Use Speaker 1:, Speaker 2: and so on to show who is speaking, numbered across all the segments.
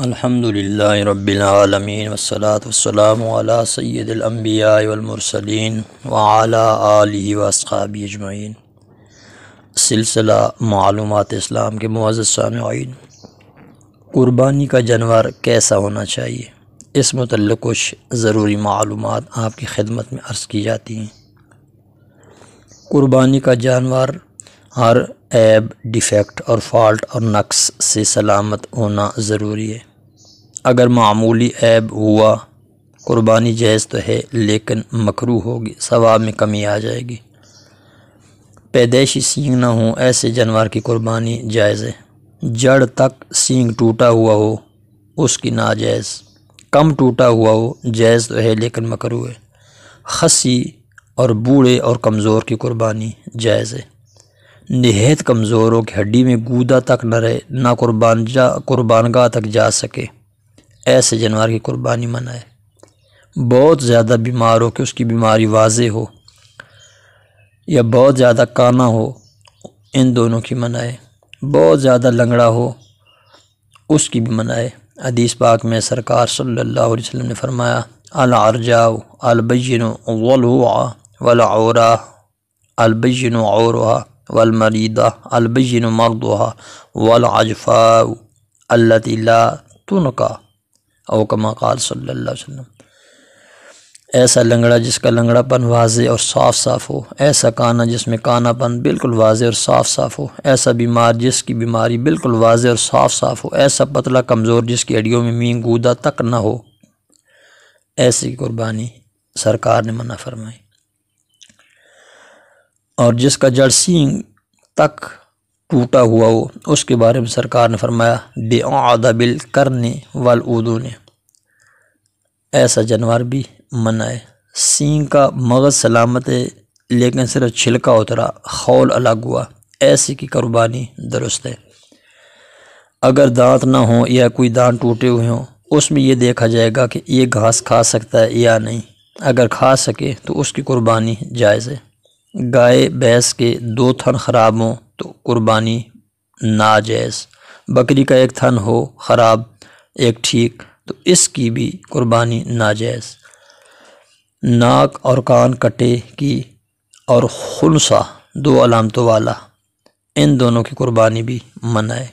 Speaker 1: الحمد للہ رب العالمین والصلاة والسلام علی سید الانبیاء والمرسلین وعلی آلہ واصحابہ اجمعین۔ سلسلہ معلومات اسلام کے معزز سامعین، قربانی کا جانور کیسا ہونا چاہیے، اس متعلق کچھ ضروری معلومات آپ کی خدمت میں عرض کی جاتی ہیں۔ قربانی کا جانور ہر عیب، ڈیفیکٹ اور فالٹ اور نقص سے سلامت ہونا ضروری ہے۔ اگر معمولی عیب ہوا، قربانی جائز تو ہے لیکن مکروہ ہوگی، ثواب میں کمی آ جائے گی۔ پیدائشی سینگ نہ ہوں، ایسے جانور کی قربانی جائز ہے۔ جڑ تک سینگ ٹوٹا ہوا ہو، اس کی ناجائز۔ کم ٹوٹا ہوا ہو، جائز تو ہے لیکن مکروہ ہے۔ خصی اور بوڑھے اور کمزور کی قربانی جائز ہے۔ نہایت کمزور ہو کہ ہڈی میں گودا تک نہ رہے، نہ قربانگاہ تک جا سکے، ایسے جانور کی قربانی منع ہے۔ بہت زیادہ بیمار ہو کہ اس کی بیماری واضح ہو، یا بہت زیادہ کانا ہو، ان دونوں کی منع ہے۔ بہت زیادہ لنگڑا ہو، اس کی بھی منع ہے۔ حدیث پاک میں سرکار صلی اللہ علیہ وسلم نے فرمایا: العرجاء البین ولوعا والعورا البین عورها والمریضہ البین مرضها والعجفاء التي لا تنقى، او کما قال صلی اللہ علیہ وسلم۔ ایسا لنگڑا جس کا لنگڑا پن واضح اور صاف صاف ہو، ایسا کانا جس میں کانا پن بالکل واضح اور صاف صاف ہو، ایسا بیمار جس کی بیماری بالکل واضح اور صاف صاف ہو، ایسا پتلا کمزور جس کی ہڈیوں میں مین گودا تک نہ ہو، ایسی قربانی سرکار نے منع فرمائی۔ اور جس کا جڑ سینگ تک ٹوٹا ہوا ہو، اس کے بارے میں سرکار نے فرمایا: بِعَدَبِ الْقَرْنِ وَالْأُذُونِ، ایسا جانور بھی منع ہے۔ سینگ کا مغز سلامت ہے لیکن صرف چھلکا اترا، خول الگ ہوا، ایسی کی قربانی درست ہے۔ اگر دانت نہ ہوں یا کوئی دانت ٹوٹے ہوئے ہوں، اس میں یہ دیکھا جائے گا کہ یہ گھاس کھا سکتا ہے یا نہیں۔ اگر کھا سکے تو اس کی قربانی جائز ہے۔ گائے بھینس کے 2 تھن خراب ہوں تو قربانی ناجائز۔ بکری کا 1 تھن ہو خراب، 1 ٹھیک، تو اس کی بھی قربانی ناجائز۔ ناک اور کان کٹے کی اور خنثی 2 علامتوں والا، ان دونوں کی قربانی بھی منع ہے۔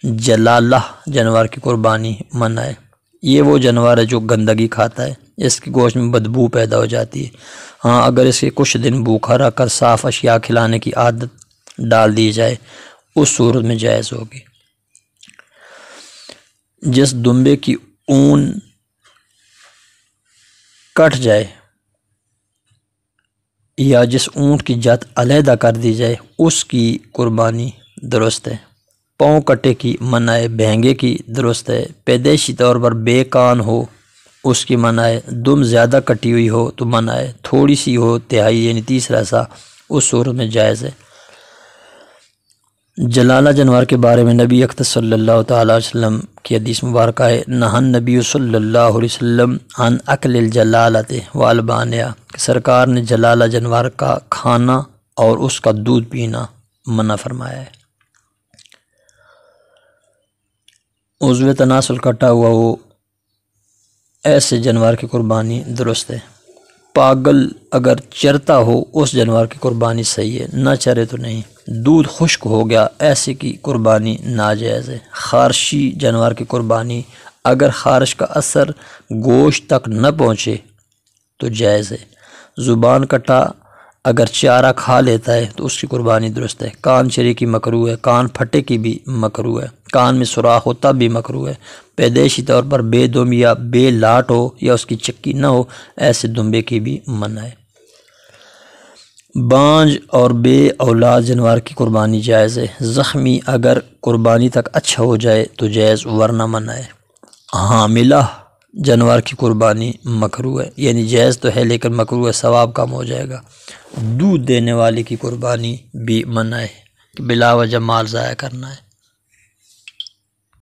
Speaker 1: جلالہ جانور کی قربانی منع ہے۔ یہ وہ جانور ہے جو گندگی کھاتا ہے، اس کی گوشت میں بدبو پیدا ہو جاتی ہے۔ ہاں، اگر اسے کچھ دن بھوکا رکھ کر صاف اشیاء کھلانے کی عادت ڈال دی جائے، اس صورت میں جائز ہوگی۔ جس دمبے کی اون کٹ جائے یا جس اونٹ کی جت علیحدہ کر دی جائے، اس کی قربانی درست ہے۔ پاؤں کٹے کی منع ہے، بھینگے کی درست ہے۔ پیدائشی طور پر بے کان ہو، اس کی منع ہے۔ دم زیادہ کٹی ہوئی ہو تو منع ہے۔ تھوڑی سی ہو، تہائی یعنی تیسرا حصہ، اس صورت میں جائز ہے۔ جلالہ جانور کے بارے میں نبی اکرم صلی اللہ تعالیٰ علیہ وسلم کی حدیث مبارکہ ہے: نہى النبی صلی اللہ علیہ وسلم عن اکل الجلالۃ والبانیہ، سرکار نے جلالہ جانور کا کھانا اور اس کا دودھ پینا منع فرمایا ہے۔ عضو تناسل کٹا ہوا ہو، ایسے جانور کی قربانی درست ہے۔ پاگل اگر چرتا ہو، اس جانور کی قربانی صحیح ہے، نہ چرے تو نہیں۔ دودھ خشک ہو گیا، ایسے کی قربانی ناجائز ہے۔ خارشی جانور کی قربانی، اگر خارش کا اثر گوشت تک نہ پہنچے تو جائز ہے۔ زبان کٹا اگر چارہ کھا لیتا ہے تو اس کی قربانی درست ہے۔ کان چرے کی مکروہ ہے، کان پھٹے کی بھی مکروہ ہے، کان میں سوراخ ہو تب بھی مکروہ ہے۔ پیدائشی طور پر بے دم یا بے لاٹ ہو یا اس کی چکی نہ ہو، ایسے دمبے کی بھی منع ہے۔ بانج اور بے اولاد جانور کی قربانی جائز ہے۔ زخمی اگر قربانی تک اچھا ہو جائے تو جائز، ورنہ منع ہے۔ حاملہ جانور کی قربانی مکروہ ہے، یعنی جائز تو ہے لیکن مکروہ ہے، ثواب کم ہو جائے گا۔ دودھ دینے والے کی قربانی بھی منع ہے کہ بلا وجہ مال ضائع کرنا ہے۔